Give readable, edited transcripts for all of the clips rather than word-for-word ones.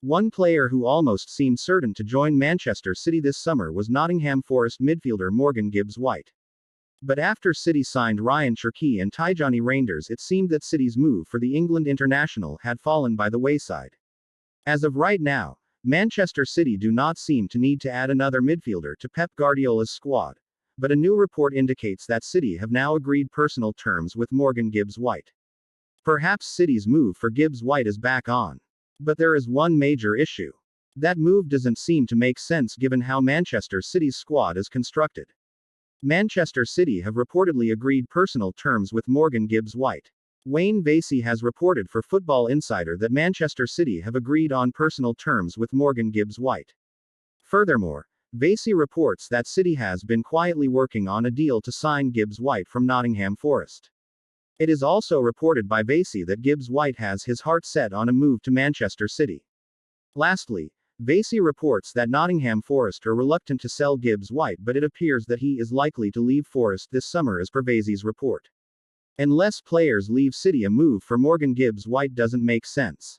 One player who almost seemed certain to join Manchester City this summer was Nottingham Forest midfielder Morgan Gibbs-White. But after City signed Ryan Cherki and Tijani Reinders, it seemed that City's move for the England international had fallen by the wayside. As of right now, Manchester City do not seem to need to add another midfielder to Pep Guardiola's squad. But a new report indicates that City have now agreed personal terms with Morgan Gibbs-White. Perhaps City's move for Gibbs-White is back on. But there is one major issue. That move doesn't seem to make sense given how Manchester City's squad is constructed. Manchester City have reportedly agreed personal terms with Morgan Gibbs-White. Wayne Vasey has reported for Football Insider that Manchester City have agreed on personal terms with Morgan Gibbs-White. Furthermore, Vasey reports that City has been quietly working on a deal to sign Gibbs-White from Nottingham Forest. It is also reported by Vasey that Gibbs-White has his heart set on a move to Manchester City. Lastly, Vasey reports that Nottingham Forest are reluctant to sell Gibbs-White, but it appears that he is likely to leave Forest this summer as per Vasey's report. Unless players leave City, a move for Morgan Gibbs-White doesn't make sense.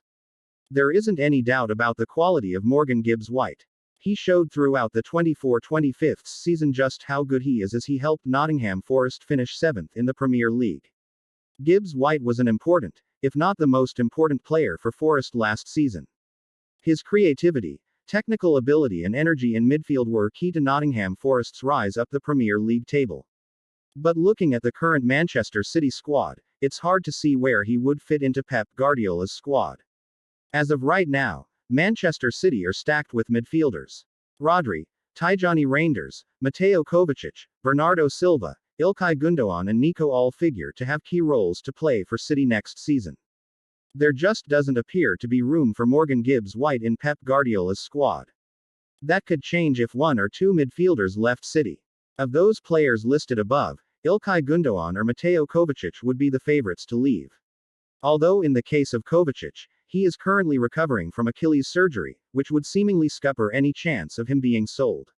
There isn't any doubt about the quality of Morgan Gibbs-White. He showed throughout the 24-25 season just how good he is as he helped Nottingham Forest finish 7th in the Premier League. Gibbs-White was an important, if not the most important player for Forest last season. His creativity, technical ability and energy in midfield were key to Nottingham Forest's rise up the Premier League table. But looking at the current Manchester City squad, it's hard to see where he would fit into Pep Guardiola's squad. As of right now, Manchester City are stacked with midfielders. Rodri, Tijani Reinders, Mateo Kovacic, Bernardo Silva, Ilkay Gundogan and Nico all figure to have key roles to play for City next season. There just doesn't appear to be room for Morgan Gibbs-White in Pep Guardiola's squad. That could change if one or two midfielders left City. Of those players listed above, Ilkay Gundogan or Mateo Kovacic would be the favorites to leave. Although in the case of Kovacic, he is currently recovering from Achilles surgery, which would seemingly scupper any chance of him being sold.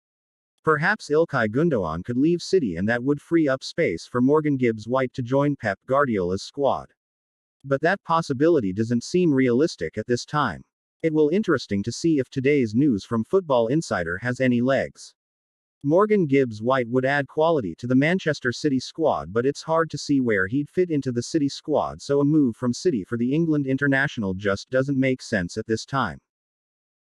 Perhaps Ilkay Gundogan could leave City and that would free up space for Morgan Gibbs-White to join Pep Guardiola's squad. But that possibility doesn't seem realistic at this time. It will be interesting to see if today's news from Football Insider has any legs. Morgan Gibbs-White would add quality to the Manchester City squad, but it's hard to see where he'd fit into the City squad, so a move from City for the England international just doesn't make sense at this time.